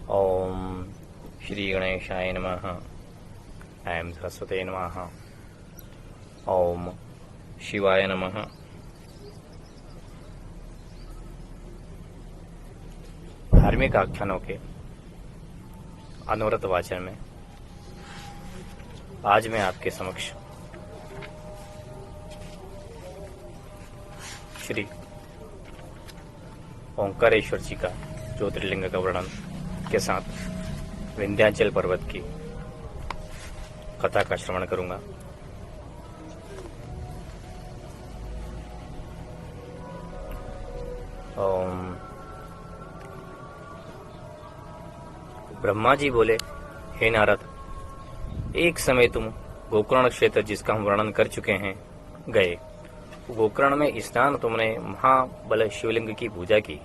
ओम श्री गणेशाय नमः। ऐं सरस्वते नमः। ओम शिवाय नमः। धार्मिक आख्यानों के अनवरत वाचन में आज मैं आपके समक्ष श्री ओंकारेश्वर जी का ज्योतिर्लिंग का वर्णन के साथ विंध्याचल पर्वत की कथा का श्रवण करूंगा। ब्रह्मा जी बोले, हे नारद, एक समय तुम गोकर्ण क्षेत्र जिसका हम वर्णन कर चुके हैं गए। गोकर्ण में स्नान तुमने महाबल शिवलिंग की पूजा की।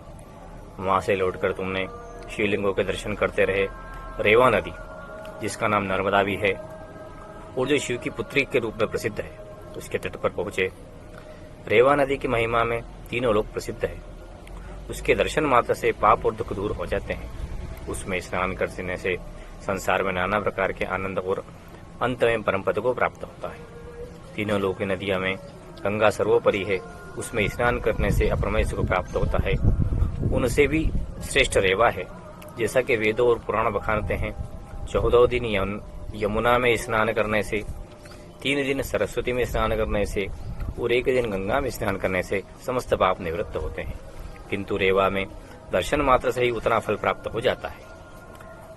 वहां से लौटकर तुमने शिवलिंगों के दर्शन करते रहे। रेवा नदी जिसका नाम नर्मदा भी है और जो शिव की पुत्री के रूप में प्रसिद्ध है, उसके तट पर पहुंचे। रेवा नदी की महिमा में तीनों लोग प्रसिद्ध है। उसके दर्शन मात्र से पाप और दुख दूर हो जाते हैं। उसमें स्नान करने से संसार में नाना प्रकार के आनंद और अंत में परम पद को प्राप्त होता है। तीनों लोक की नदियों में गंगा सर्वोपरि है। उसमें स्नान करने से अप्रमेय सुख प्राप्त होता है। उनसे भी श्रेष्ठ रेवा है, जैसा कि वेदों और पुराण बखानते हैं। 14 दिन यमुना में स्नान करने से, 3 दिन सरस्वती में स्नान करने से और 1 दिन गंगा में स्नान करने से समस्त पाप निवृत्त होते हैं। किंतु रेवा में दर्शन मात्र से ही उतना फल प्राप्त हो जाता है।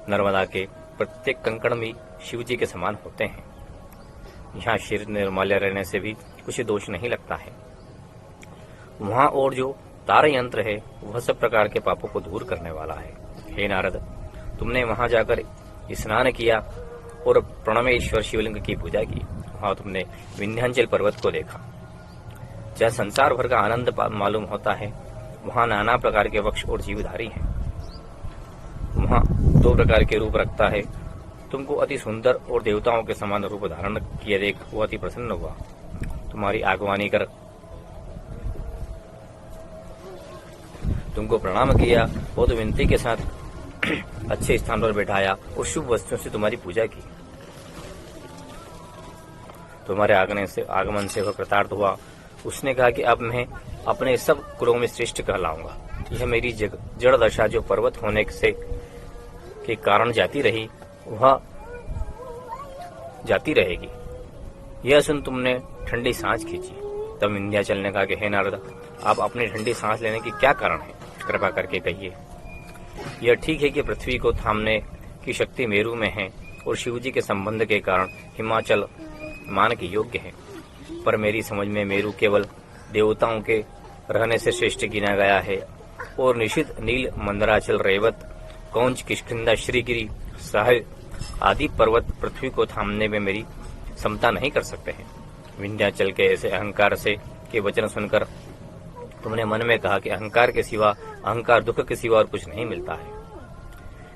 नर्मदा के प्रत्येक कंकण भी शिव जी के समान होते हैं। यहाँ शरीर निर्माल्य रहने से भी कुछ दोष नहीं लगता है। वहाँ और जो तार यंत्र है वह सब प्रकार के पापों को दूर करने वाला है। हे नारद, तुमने वहां जाकर स्नान किया और प्रणमेश्वर शिवलिंग की पूजा की। वहां तुमने विंध्याचल पर्वत को देखा, जहाँ संसार भर का आनंद मालूम होता है। वहां नाना प्रकार के वृक्ष और जीवधारी हैं। वहां 2 प्रकार के रूप रखता है। तुमको अति सुंदर और देवताओं के समान रूप धारण किए देख वो अति प्रसन्न हुआ। तुम्हारी आगवानी कर तुमको प्रणाम किया। बहुत विनती के साथ अच्छे स्थान पर बैठाया और शुभ वस्तुओं से तुम्हारी पूजा की। तुम्हारे आगमन से वह कृतार्थ हुआ। उसने कहा कि अब मैं अपने सब कुलों में श्रेष्ठ कहलाऊंगा। यह मेरी जड़ दशा जो पर्वत होने से के कारण जाती रही, वह जाती रहेगी। यह सुन तुमने ठंडी सांस खींची। तब विंध्याचल ने कहा कि हे नारद, आप अपनी ठंडी सांस लेने की क्या कारण है, कृपा करके कहिए। यह ठीक है कि पृथ्वी को थामने की शक्ति मेरु में है और शिवजी के संबंध के कारण हिमाचल मान के योग्य है, पर मेरी समझ में मेरु केवल देवताओं के रहने से श्रेष्ठ गिना गया है और निषिद्ध नील, मंदराचल, रेवत, कौंच, किष्किंधा, श्रीगिरी, साहिल आदि पर्वत पृथ्वी को थामने में मेरी क्षमता नहीं कर सकते हैं। विंध्याचल के ऐसे अहंकार से के वचन सुनकर तुमने मन में कहा कि अहंकार दुख के सिवा और कुछ नहीं मिलता है।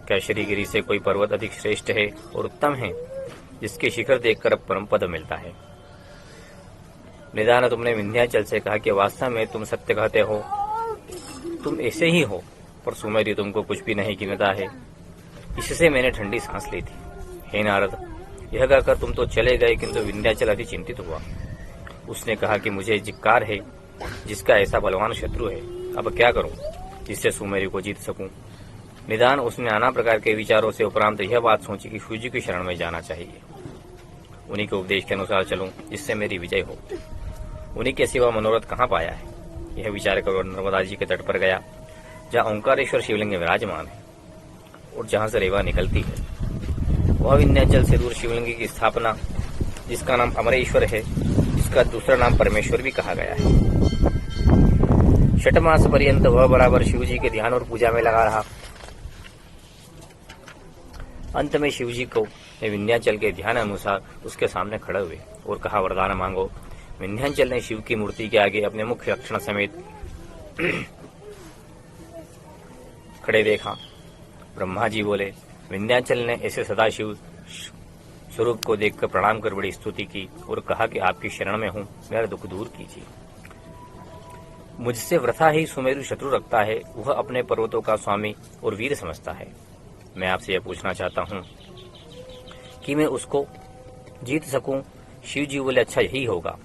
क्या श्रीगिरी से कोई पर्वत अधिक श्रेष्ठ है और उत्तम है, जिसके शिखर देखकर परम पद मिलता है? निदान तुमने विंध्याचल से कहा कि वास्तव में तुम सत्य कहते हो, तुम ऐसे ही हो, पर सुमेरु तुमको कुछ भी नहीं गिनता है। इससे मैंने ठंडी सांस ली थी। हे नारद, यह कहकर तुम तो चले गए, किंतु विंध्याचल अति चिंतित हुआ। उसने कहा कि मुझे जिक्कार है जिसका ऐसा बलवान शत्रु है। अब क्या करूं जिससे सुमेरु को जीत सकूं? निदान उसने नाना प्रकार के विचारों से उपरांत यह बात सोची कि शिवजी की शरण में जाना चाहिए। उन्हीं के उपदेश के अनुसार चलूं जिससे मेरी विजय हो। उन्हीं के सिवा मनोरथ कहाँ पाया है? यह विचार कर नर्मदा जी के तट पर गया, जहाँ ओंकारेश्वर शिवलिंग विराजमान है और जहाँ से रेवा निकलती है। वह विंध्याचल से दूर शिवलिंग की स्थापना, जिसका नाम अमरेश्वर है, जिसका दूसरा नाम परमेश्वर भी कहा गया है। 6 मास पर्यंत वह बराबर शिवजी के ध्यान और पूजा में लगा रहा। अंत में शिवजी को विंध्याचल के ध्यान अनुसार उसके सामने खड़े हुए और कहा, वरदान मांगो। विंध्याचल ने शिव की मूर्ति के आगे अपने मुख्य लक्षण समेत खड़े देखा। ब्रह्मा जी बोले, विंध्याचल ने ऐसे सदाशिव स्वरूप को देखकर प्रणाम कर बड़ी स्तुति की और कहा कि आपकी शरण में हूँ, मेरा दुख दूर कीजिए। मुझसे वृथा ही सुमेरु शत्रु रखता है। वह अपने पर्वतों का स्वामी और वीर समझता है। मैं आपसे यह पूछना चाहता हूँ कि मैं उसको जीत सकूं। शिव जी बोले अच्छा यही होगा।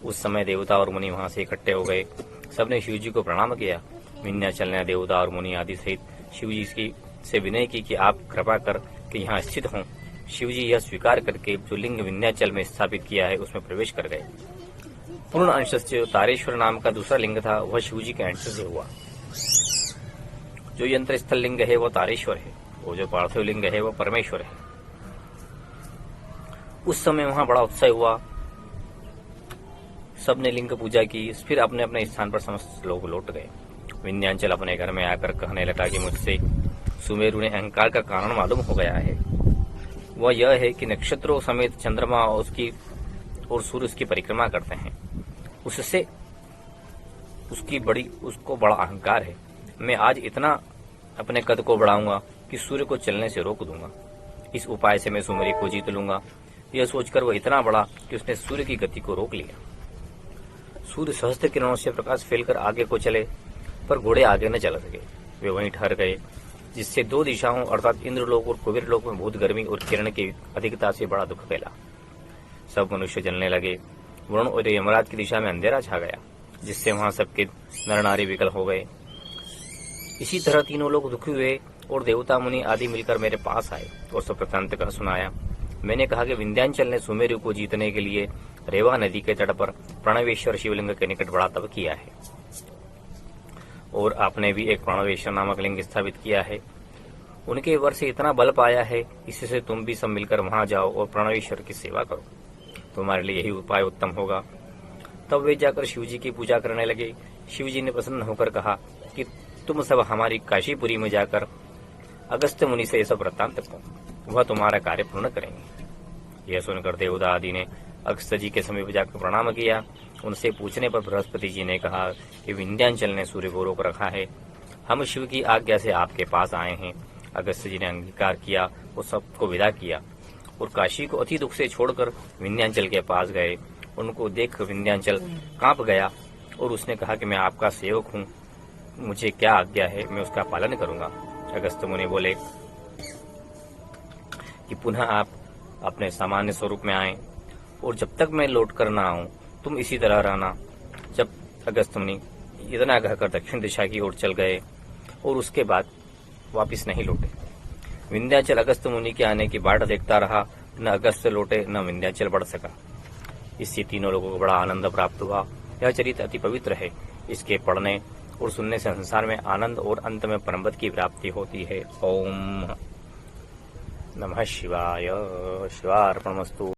उस समय देवता और मुनि वहां से इकट्ठे हो गए। सबने शिव जी को प्रणाम किया। विंध्याचल ने देवता और मुनि आदि सहित शिव जी से विनय की कि आप कृपा कर के यहाँ स्थित हों। शिव जी यह स्वीकार करके जो लिंग विंध्याचल में स्थापित किया है उसमें प्रवेश कर गए। पूर्ण अंश से तारेश्वर नाम का दूसरा लिंग था, वह शिव जी के अंश से हुआ। जो यंत्र स्थल लिंग है वह तारेश्वर है, वो जो पार्थिव लिंग है वह परमेश्वर है। उस समय वहां बड़ा उत्साह हुआ। सबने लिंग पूजा की, फिर अपने अपने स्थान पर समस्त लोग लौट गए। विंध्याचल अपने घर में आकर कहने लगा कि मुझसे सुमेरु ने अहंकार का कारण मालूम हो गया है। वह यह है कि नक्षत्रों समेत चंद्रमा और सूर्य उसकी परिक्रमा करते हैं। उससे उसको बड़ा अहंकार है। मैं आज इतना अपने कद को बढ़ाऊंगा कि सूर्य को चलने से रोक दूंगा। इस उपाय से मैं सुमेरु को जीत लूंगा। यह सोचकर वह इतना बढ़ा कि उसने सूर्य की गति को रोक लिया। सूर्य सहस्त्र किरणों से प्रकाश फैलकर आगे को चले, पर घोड़े आगे न चल सके। वे वहीं ठहर गए, जिससे दो दिशाओं अर्थात इंद्रलोक और कुबेरलोक में बहुत गर्मी और किरण की अधिकता से बड़ा दुख फैला। सब मनुष्य जलने लगे। वरुण और यमराज की दिशा में अंधेरा छा गया, जिससे वहां सबके नर नारी विकल हो गए। इसी तरह तीनों लोग दुखी हुए और देवता मुनि आदि मिलकर मेरे पास आए और सब वृत्तांत कह सुनाया। मैंने कहा कि विंध्याचल ने सुमेरु को जीतने के लिए रेवा नदी के तट पर प्रणवेश्वर शिवलिंग के निकट बड़ा तप किया है, और आपने भी एक प्रणवेश्वर नामक लिंग स्थापित किया है। उनके वर से इतना बल पाया है, इससे तुम भी सब मिलकर वहां जाओ और प्रणवेश्वर की सेवा करो। तुम्हारे लिए यही उपाय उत्तम होगा। तब वे जाकर शिव जी की पूजा करने लगे। शिव जी ने प्रसन्न होकर कहा कि तुम सब हमारी काशीपुरी में जाकर अगस्त मुनि से यह सब वृत्तांत कहो, वह तुम्हारा कार्य पूर्ण करेंगे। यह सुनकर देवता आदि ने अगस्त जी के समीप जाकर प्रणाम किया। उनसे पूछने पर बृहस्पति जी ने कहा कि विंध्याचल ने सूर्य को रोक रखा है, हम शिव की आज्ञा से आपके पास आए हैं। अगस्त जी ने अंगीकार किया और सबको विदा किया और काशी को अति दुख से छोड़कर विंध्याचल के पास गए। उनको देख विंध्याचल कांप गया और उसने कहा कि मैं आपका सेवक हूँ, मुझे क्या आज्ञा है, मैं उसका पालन करूंगा। अगस्त मुनि बोले कि पुनः आप अपने सामान्य स्वरूप में आए और जब तक मैं लौट कर न आऊं तुम इसी तरह रहना। जब अगस्त मुनि इतना कहकर दक्षिण दिशा की ओर चल गए और उसके बाद वापिस नहीं लौटे। विंध्याचल अगस्त मुनि के आने की बाट देखता रहा। न अगस्त लौटे न विंध्याचल बढ़ सका। इससे तीनों लोगों को बड़ा आनंद प्राप्त हुआ। यह चरित्र अति पवित्र है। इसके पढ़ने और सुनने से संसार में आनंद और अंत में परमपद की प्राप्ति होती है। ओम नमः शिवाय। शिवार्पणमस्तु।